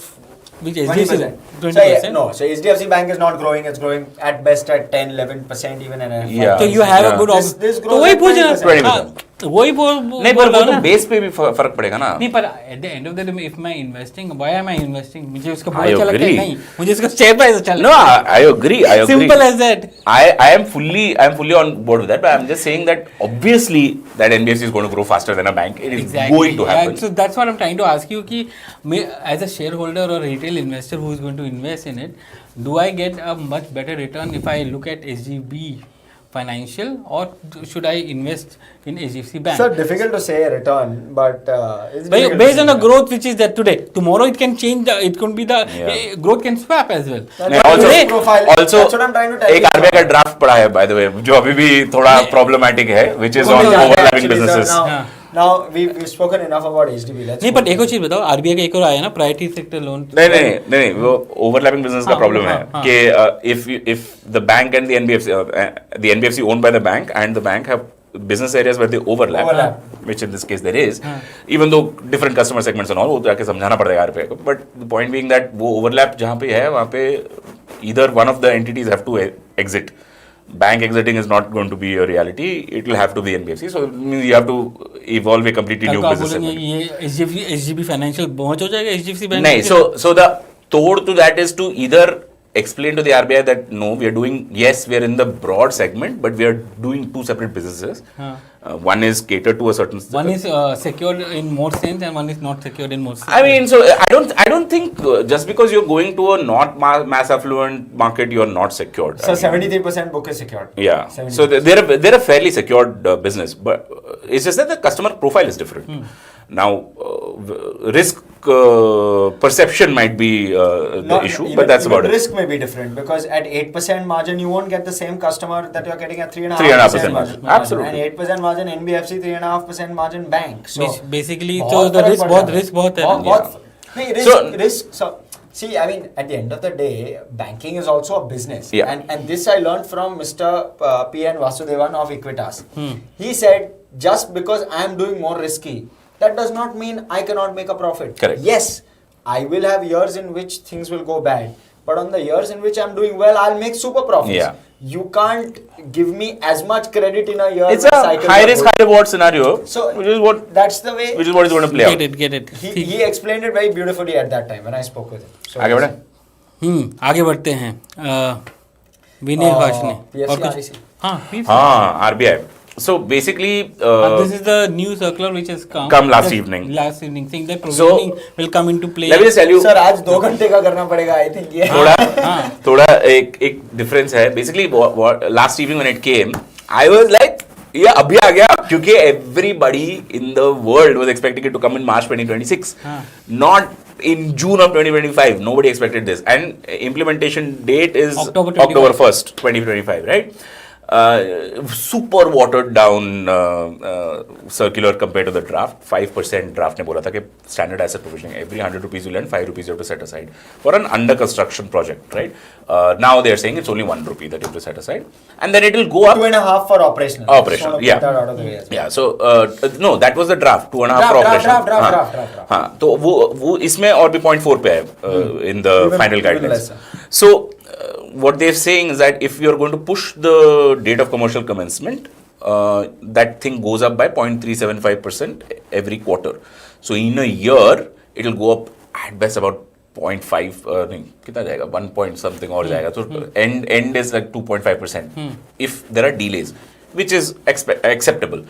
which HDFC 20%. No, so HDFC bank is not growing, it's growing at best at 10-11% even in Yeah. So you have a good this तो वही पूछ रहा 20%. वही नहीं पर वो तो बेस पे भी फर्क पड़ेगा ना. नहीं पर at the end of the day if मैं investing why am I investing, मुझे उसका I अच्छा लगता है. agree. नहीं मुझे उसका शेयर प्राइस अच्छा No, लगता है. I agree. Simple as that. I am fully on board with that, but I'm just saying that obviously that NBFC is going to grow faster than a bank. It is going to happen. So that's what I'm trying to ask you कि as a shareholder or retail investor who is going to invest in it, do I get a much better return if I look at HDB financial or should I invest in HDFC bank? Sir, difficult to say a return, but it's based on the growth which is there today, tomorrow it can change. It could be the growth can swap as well. Also, that's what I'm trying to tell एक you. RBI का draft पड़ा है by the way, जो अभी भी थोड़ा problematic है, which is on overlapping businesses. Now we've spoken enough about HDB. Let's नहीं, but एक और चीज बताओ, आरबीआई का एक और आया ना, प्रायोरिटी सेक्टर लोन. नहीं वो ओवरलैपिंग बिजनेस का प्रॉब्लम है कि if the bank and the NBFC owned by the bank and the bank have business areas where they overlap, which in this case there is, even though different customer segments and all, वो तो आके समझाना पड़ेगा RBI को. But the point being that वो overlap जहाँ पे है वहाँ पे either one of the entities have to exit. Bank exiting is not going to be a reality. It will have to be NBFC. So it means you have to evolve a completely new business segment. ये HDB financial बहुत हो जाएगा HDFC bank. नहीं, so the tod to that is to either explain to the RBI that no, we are in the broad segment, but we are doing two separate businesses. One is catered to a certain. One is secured in more sense, and one is not secured in more sense. I mean, so I don't think just because you're going to a not mass affluent market, you're not secured. So 73% book is secured. Yeah. 70%. So they're a fairly secured business, but it's just that the customer profile is different. Now, risk perception might be the issue, but that's about it. Risk may be different because at 8% margin, you won't get the same customer that you're getting at 3.5% margin. Absolutely. And 8% margin NBFC, 3.5% margin bank. So basically, so the risk बहुत है. Risk. So see, I mean, at the end of the day, banking is also a business. Yeah. And this I learned from Mr. P. N. Vasudevan of Equitas. He said, just because I am doing more risky, that does not mean I cannot make a profit. Correct. Yes, I will have years in which things will go bad. But on the years in which I'm doing well, I'll make super profits. Yeah. You can't give me as much credit in a year. It's a high risk, high reward scenario. So which is what that's the way. Which is what is going to play out. Get it. He explained it very beautifully at that time when I spoke with him. So आगे बढ़े? आगे बढ़ते हैं. विनय घोष ने और कुछ हाँ RBI. So basically, this is the new circular which has come last evening. Saying that provisioning will come into play. Let me just tell you. Sir, आज 2 घंटे का करना पड़ेगा. I think ये. थोड़ा एक difference है. Basically, last evening when it came, I was like, ये अभी आ गया क्योंकि everybody in the world was expecting it to come in March 2026, not in June of 2025. Nobody expected this, and implementation date is October 1st, 2025, right? super watered down circular compared to the draft. 5% draft ने बोला था कि standard asset provisioning, every 100 rupees you lend, 5 rupees you have to set aside for an under construction project, right? Now they are saying it's only 1 rupee that you have to set aside, and then it will go up. 2.5 for operational. Operational, yeah. That out of the way as well. Yeah, so no, that was the draft, 2.5 for operational. Draft. हाँ, तो वो इसमें और भी 0.4 पे है in the final guidelines. So what they're saying is that if you're going to push the date of commercial commencement, that thing goes up by 0.375% every quarter. So in a year, it will go up at best about 0.5, नहीं कितना जाएगा 1 point something और जाएगा. So end is like 2.5% if there are delays, which is acceptable.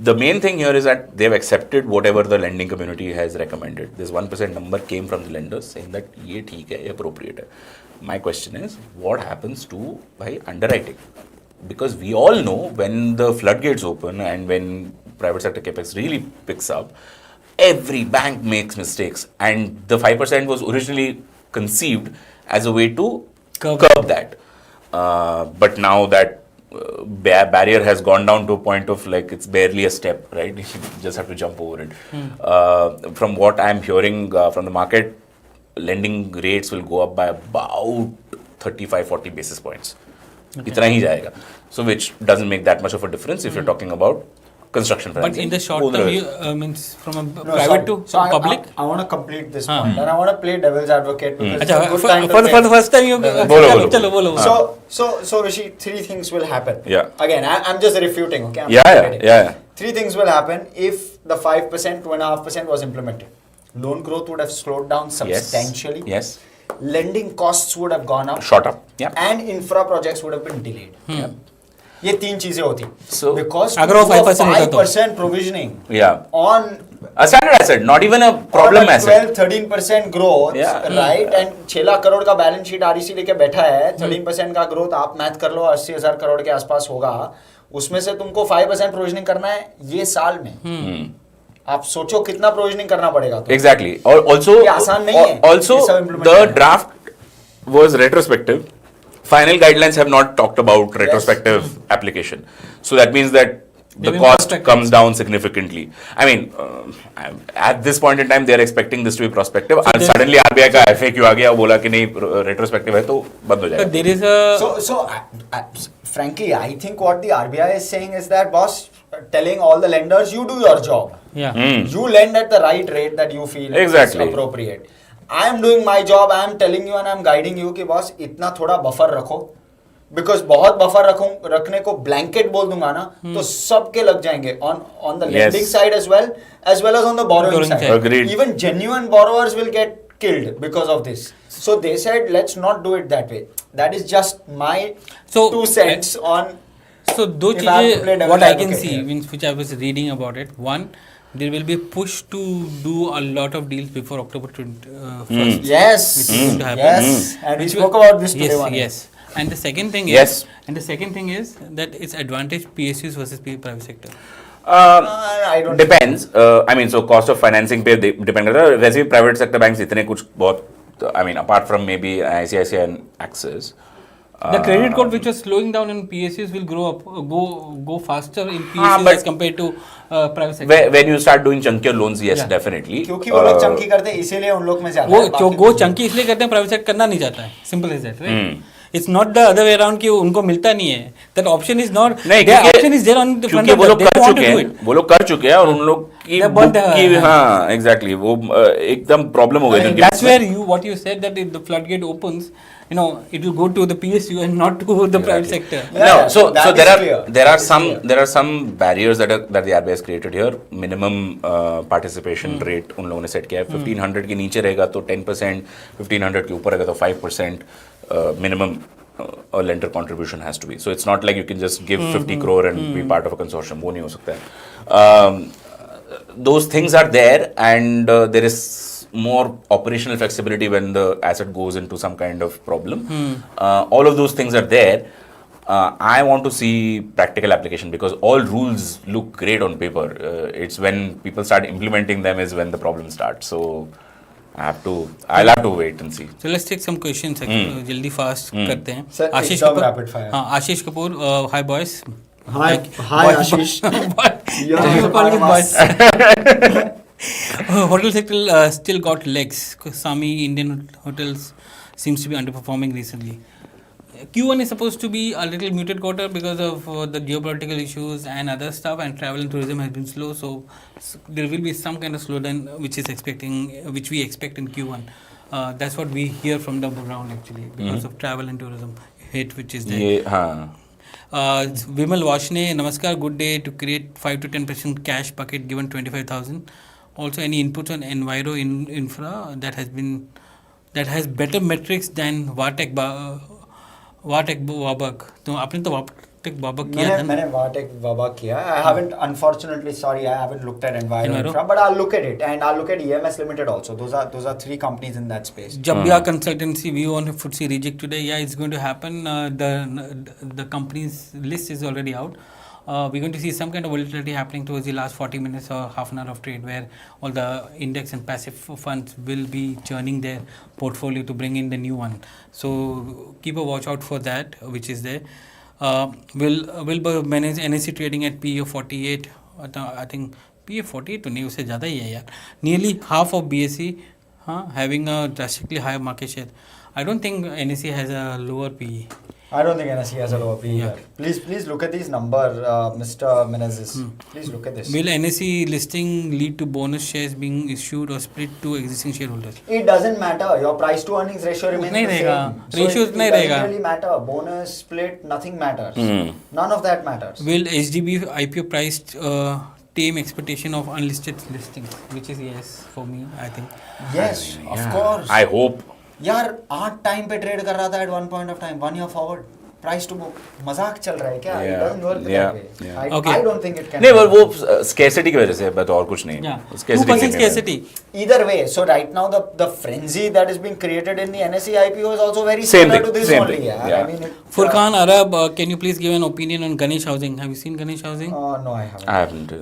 The main thing here is that they've accepted whatever the lending community has recommended. This 1% number came from the lenders saying that ये ठीक है, ये appropriate है. My question is, what happens to by underwriting? Because we all know when the floodgates open and when private sector capex really picks up, every bank makes mistakes, and the 5% was originally conceived as a way to curb that. But now that barrier has gone down to a point of like it's barely a step, right? You just have to jump over it. From what I'm hearing from the market, lending rates will go up by about 35-40 basis points. इतना ही जाएगा. So which doesn't make that much of a difference if you're talking about construction financing. But in the short term, you means from a private to public. I want to complete this point, and I want to play devil's advocate because it's a good time to for the first time you bolo. So Rishi, 3 things will happen. Yeah. Again, I'm just refuting. Okay. Yeah. 3 things will happen if the 5%, 2.5% was implemented. Loan growth would have slowed down substantially. Yes. Lending costs would have gone up. Shot up. Yeah. And infra projects would have been delayed. Yeah. ये 3 चीजें होती. So because अगर वो 5% provisioning on a standard asset, not even a problem asset. 12-13% growth, right? And 6 lakh crore का balance sheet REC लेके बैठा है, 13% का ग्रोथ आप मैथ कर लो, 80,000 करोड़ के आसपास होगा. उसमें से तुमको 5% प्रोविजनिंग करना है ये साल में. आप सोचो कितना प्रोविजनिंग करना पड़ेगा. Exactly. Also, आसान नहीं है. Also, the draft was retrospective. Final guidelines have not talked about retrospective application. So that means that the cost comes down significantly. I mean, at this point in time, they are expecting this to be prospective. And suddenly RBI का FAQ आ गया, बोला कि नहीं retrospective है तो बंद हो जाएगा. But there is a so frankly, I think what the RBI is saying is that boss, telling all the lenders, you do your job. Yeah. You lend at the right rate that you feel is appropriate. I am doing my job. I am telling you and I am guiding you कि boss इतना थोड़ा buffer रखो. Because बहुत buffer रखने को blanket बोल दूंगा ना तो सबके लग जाएंगे on the lending side as well as on the borrowing side. Agreed. Even genuine borrowers will get killed because of this. So they said let's not do it that way. That is just my 2 cents on. So दो चीजें what I can see means which I was reading about it. One, there will be a push to do a lot of deals before October 1st. Yes. Which is going to happen. Yes. And we spoke about this today. Yes. And the second thing is that it's advantage PSUs versus private sector. I don't depends. I mean, so cost of financing पे depend करता है. वैसे भी private sector banks इतने कुछ बहुत, I mean, apart from maybe ICICI and Axis. The credit code which was slowing down in PSUs will grow up, go faster in PSUs as compared to private sector. When you start doing chunkier loans, yes, definitely. क्योंकि वो लोग चंकी करते हैं इसीलिए उन लोग में ज्यादा है. वो चंकी इसलिए करते हैं, प्राइवेट सेक्टर करना नहीं चाहता है. Simple as that, right? It's not the other way around कि उनको मिलता नहीं है. That option is not. Their option is there on the front of them. They don't want to do it. वो लोग कर चुके हैं और उन लोग की हाँ exactly वो एकदम problem हो गई. That's where what you said that if the floodgate opens, you know, it will go to the PSU and not to the private sector. No, so there are some barriers that the RBI has created here. Minimum participation rate उन लोगों ने set किया है. 1500 के नीचे रहेगा तो 10%, 1500 के ऊपर रहेगा तो 5%. Minimum a lender contribution has to be. So it's not like you can just give 50 crore and be part of a consortium. वो नहीं हो सकता है. Those things are there, and there is more operational flexibility when the asset goes into some kind of problem. All of those things are there. I want to see practical application because all rules look great on paper. It's when people start implementing them is when the problem starts. So I'll have to wait and see. So let's take some questions. जल्दी fast करते हैं. Sir, आशीष एकदम Kapoor. rapid fire. हाँ, आशीष Kapoor. Hi boys. Hi, Ashish. You calling him boys. Hotel sector still got legs. Sami Indian hotels seems to be underperforming recently. Q1 is supposed to be a little muted quarter because of the geopolitical issues and other stuff, and travel and tourism has been slow. So there will be some kind of slowdown which we expect in Q1. That's what we hear from the ground actually because of travel and tourism hit which is there. Vimal Vashne, Namaskar, good day to create 5 to 10% cash bucket given 25,000. Also, any inputs on Enviro Infra that has better metrics than Vartech Wabak. तो आपने तो Vartech Wabak किया था ना? मैंने Vartech Wabak किया. I haven't, unfortunately, sorry, I haven't looked at Enviro Infra, but I'll look at it, and I'll look at EMS Limited also. Those are 3 companies in that space. Jabya Consultancy view on FTSE reject today. Yeah, it's going to happen. The company's list is already out. We're going to see some kind of volatility happening towards the last 40 minutes or half an hour of trade, where all the index and passive funds will be churning their portfolio to bring in the new one. So keep a watch out for that, which is there. Will manage NSE trading at PE of 48. I think PE 48 तो नहीं, उससे ज़्यादा ही है यार. Nearly half of BSE having a drastically higher market share. I don't think NSE has a lower PE. I don't think NSE has a lower PE either. Please look at these numbers, Mr. Menezes. Please look at this. Will NSE listing lead to bonus shares being issued or split to existing shareholders? It doesn't matter. Your price to earnings ratio remains the same. Ratio it नहीं doesn't रहेगा. really matter. Bonus, split, nothing matters. None of that matters. Will HDB IPO priced tame expectation of unlisted listings? Which is yes for me, I think. Yes, of course. I hope. यार 8 time पे trade कर रहा था at one point of time, 1 year forward. Price to book मजाक चल रहा है क्या? It doesn't work that way. I don't think it can. नहीं, वो scarcity की वजह से है, but और कुछ नहीं. Scarcity 2% scarcity. Either way, so right now the frenzy that is being created in the NSE IPO is also very similar to this only. I mean, Furqan Arab, can you please give an opinion on Ganesh Housing? Have you seen Ganesh Housing? No, I haven't. I haven't.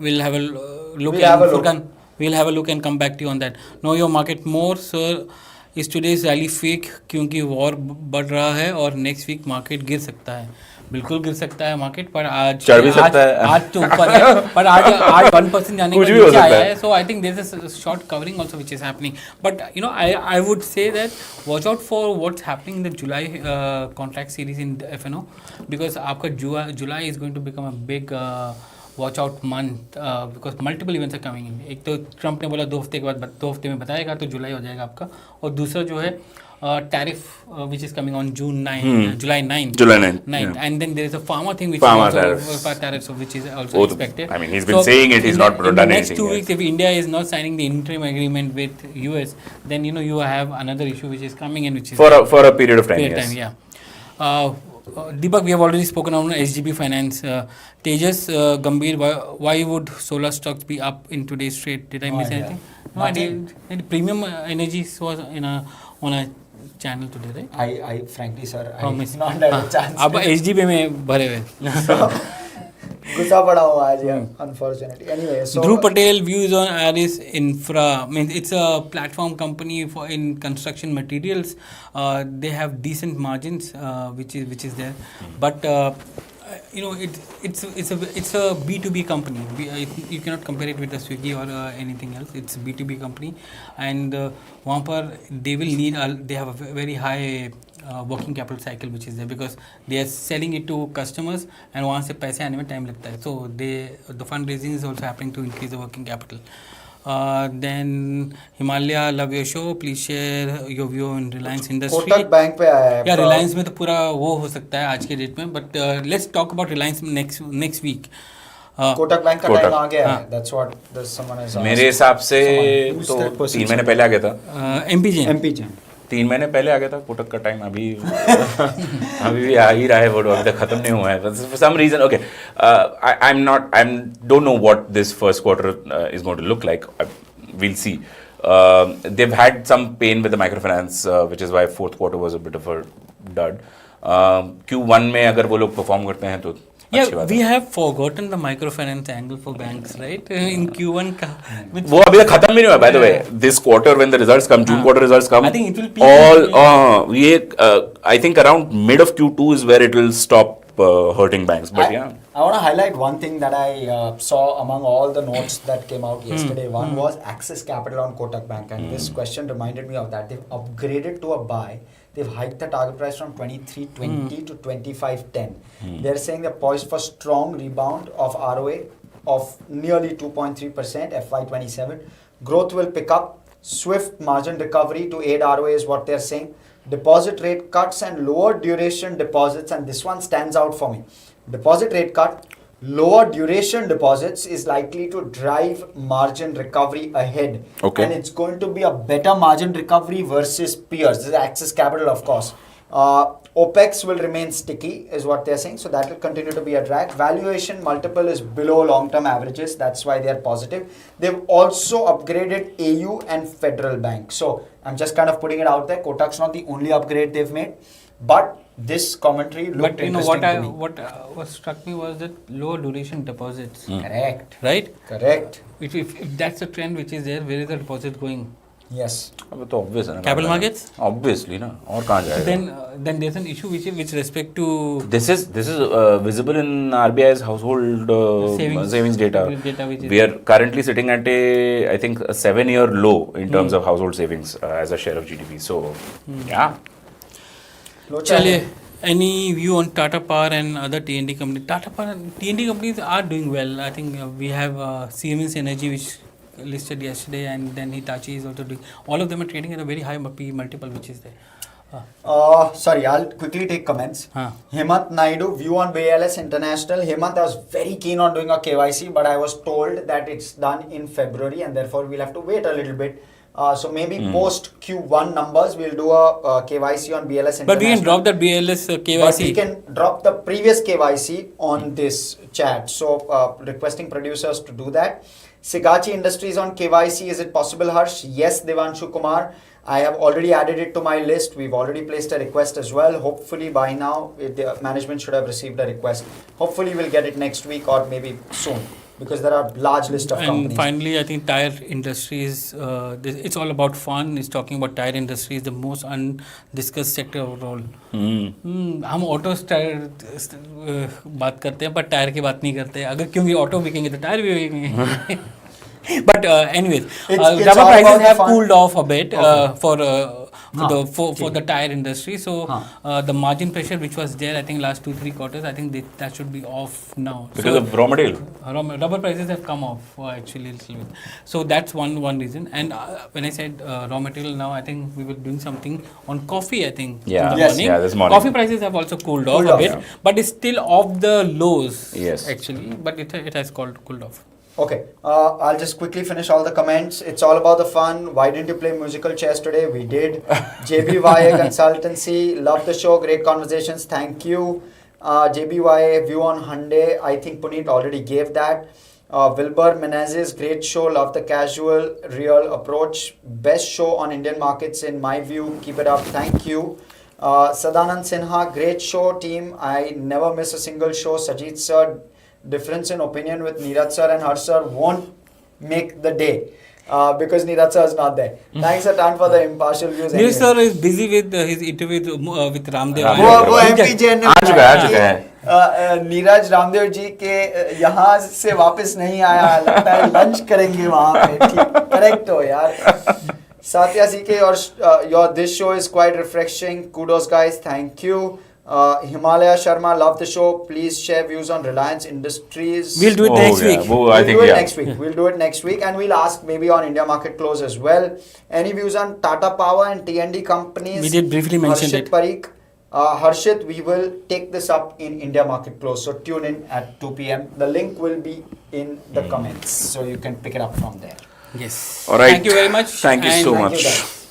We'll have a look. Furqan, we'll have a look and come back to you on that. Know your market more, sir. इस today's rally fake क्योंकि war बढ़ रहा है और next week market गिर सकता है. बिल्कुल गिर सकता है मार्केट, पर आज आज तो ऊपर है, पर आज 1% जाने का नीचे आया है. So I think there is a short covering also which is happening, but you know I would say that watch out for what's happening in the July contract series in FNO, because आपका July is going to become a big watch out month because multiple events are coming in. एक तो Trump ने बोला 2 हफ्ते के बाद 2 हफ्ते में बताएगा, तो जुलाई हो जाएगा आपका. और दूसरा जो है tariff which is coming on July 9th, and then there is a pharma thing which pharma is also tariffs, which is also expected. I mean, he's been saying it, he's not done anything. In the next 2 weeks, if India is not signing the interim agreement with US, then you have another issue which is coming in, which is for a period of time. Yes. Yeah. Deepak, we have already spoken on HDB Finance. Tejas Gambhir, why would solar stocks be up in today's trade? Did I miss anything? No, I did. Premium Energy was on a channel today, right? I frankly, sir, I miss not had a chance. अब HDB में भरे हुए. गुस्सा पड़ा हुआ आज यार, unfortunately. Anyway, so Dhruv Patel views on Aris Infra. I mean, it's a platform company in construction materials. They have decent margins, which is there, but it's a B2B company. You cannot compare it with a Swiggy or anything else. It's a B2B company, and वहाँ पर they will need they have a very high working capital cycle which is there, because they are selling it to customers and वहाँ से पैसे आने में time लगता है. So the fundraising is also happening to increase the working capital. Then Himalaya, love your show. Please share your view on Reliance Industry. Kotak bank पे आया है. Yeah, Reliance में तो पूरा वो हो सकता है आज के डेट में, but let's talk about Reliance next week. Kotak bank का टाइम आ गया है. That's what someone has asked. मेरे हिसाब से तो 3 महीने पहले आ गया था. MP Jain 3 महीने पहले आ गया था कोटक का टाइम. अभी भी आ ही रहा है, वो अभी तक खत्म नहीं हुआ है. For some reason, okay, I don't know what this first quarter is going to look like. We'll see. They've had some pain with the microfinance, which is why fourth quarter was a bit of a dud. Q1 में अगर वो लोग perform करते हैं तो अच्छी Yeah, बात we है। have forgotten the microfinance angle for banks, right? In Q1 का which- वो अभी तक खत्म भी नहीं हुआ, by the way. This quarter when the results come, June quarter results come, I think it will peak in ये I think around mid of Q2 is where it will stop hurting banks. But yeah, I want to highlight one thing that I saw among all the notes that came out yesterday. One was Axis Capital on Kotak Bank, and this question reminded me of that. They've upgraded to a buy. They've hiked the target price from 23.20 to 25.10. They're saying they're poised for strong rebound of ROA of nearly 2.3% FY27. Growth will pick up. Swift margin recovery to aid ROA is what they're saying. Deposit rate cuts and lower duration deposits, and this one stands out for me. Deposit rate cut, lower duration deposits is likely to drive margin recovery ahead. Okay. And it's going to be a better margin recovery versus peers. This is Axis Capital, of course. OPEX will remain sticky, is what they're saying. So that will continue to be a drag. Valuation multiple is below long-term averages. That's why they're positive. They've also upgraded AU and Federal Bank. So I'm just kind of putting it out there. Kotak's not the only upgrade they've made. But this commentary looked But you know interesting to me. what struck me was that lower duration deposits, Correct. right? Correct. If that's a trend which is there, where is the deposit going? Yes. अब तो obvious है ना। Capital markets? Obviously ना, और कहाँ जाएगा? Then there's an issue with respect to This is visible in RBI's household savings data. Which is We are currently sitting at I think a 7-year low in terms of household savings as a share of GDP. So yeah. Chaliye, any view on Tata Power and other T&D companies? Tata Power and T&D companies are doing well. I think we have Siemens Energy, which listed yesterday, and then Hitachi is also doing. All of them are trading at a very high PE multiple, which is there. Sorry, I'll quickly take comments. Huh. Hemant Naidu, view on BLS International. Hemant, I was very keen on doing a KYC, but I was told that it's done in February, and therefore we'll have to wait a little bit. So maybe post Q1 numbers, we'll do a KYC on BLS International. But we can drop that BLS KYC. But we can drop the previous KYC on this chat. So requesting producers to do that. Sigachi Industries on KYC, is it possible, Harsh? Yes, Devanshu Kumar. I have already added it to my list. We've already placed a request as well. Hopefully by now, the management should have received a request. Hopefully we'll get it next week or maybe soon, because there are large list of companies. And finally, I think tire industries, it's all about fun. It's talking about tire industries, the most undiscussed sector overall. हम auto बात करते हैं पर tyre की बात नहीं करते। अगर क्योंकि ऑटो बिकेंगे तो टायर भी बिकेंगे। But anyways, it's rubber all prices about the have fun. cooled off a bit for the tire industry. So the margin pressure which was there, I think last 2-3 quarters, I think that should be off now. Because of raw material. Rubber prices have come off actually a little bit. So that's one reason. And when I said raw material, now I think we were doing something on coffee, I think. Yeah. In the Yes. morning. Yeah, this morning. Coffee prices have also cooled off Cooled a off, bit, yeah. but it's still off the lows. Yes. Actually, but it has cooled off. Okay, I'll just quickly finish all the comments. It's all about the fun. Why didn't you play musical chairs today? We did. JBYA Consultancy, love the show. Great conversations. Thank you. JBYA view on Hyundai. I think Puneet already gave that. Wilbur Menezes, great show. Love the casual, real approach. Best show on Indian markets in my view. Keep it up. Thank you. Sadanand Sinha, great show team. I never miss a single show. Sajeet sir, difference in opinion with Neeraj sir and Harsh sir won't make the day because Neeraj sir is not there. Thanks a ton for the impartial views. Neeraj sir is busy with his interview with Ramdev. वो MPJ ने आ चुका है। नीरज रामदेव जी के यहाँ से वापस नहीं आया, लगता है लंच करेंगे वहाँ पे। ठीक, करेक्ट हो यार। Satya CK, your this show is quite refreshing. Kudos guys, thank you. Himalaya Sharma, love the show. Please share views on Reliance Industries. We'll do it next week. I think, do it yeah. next week. We'll do it next week, and we'll ask maybe on India Market Close as well. Any views on Tata Power and T&D companies? We did briefly mention Harshit it. Parikh. Harshit, we will take this up in India Market Close. So tune in at 2 p.m. The link will be in the comments, so you can pick it up from there. Yes. All right. Thank you very much. Thank you so And much. Thank you guys.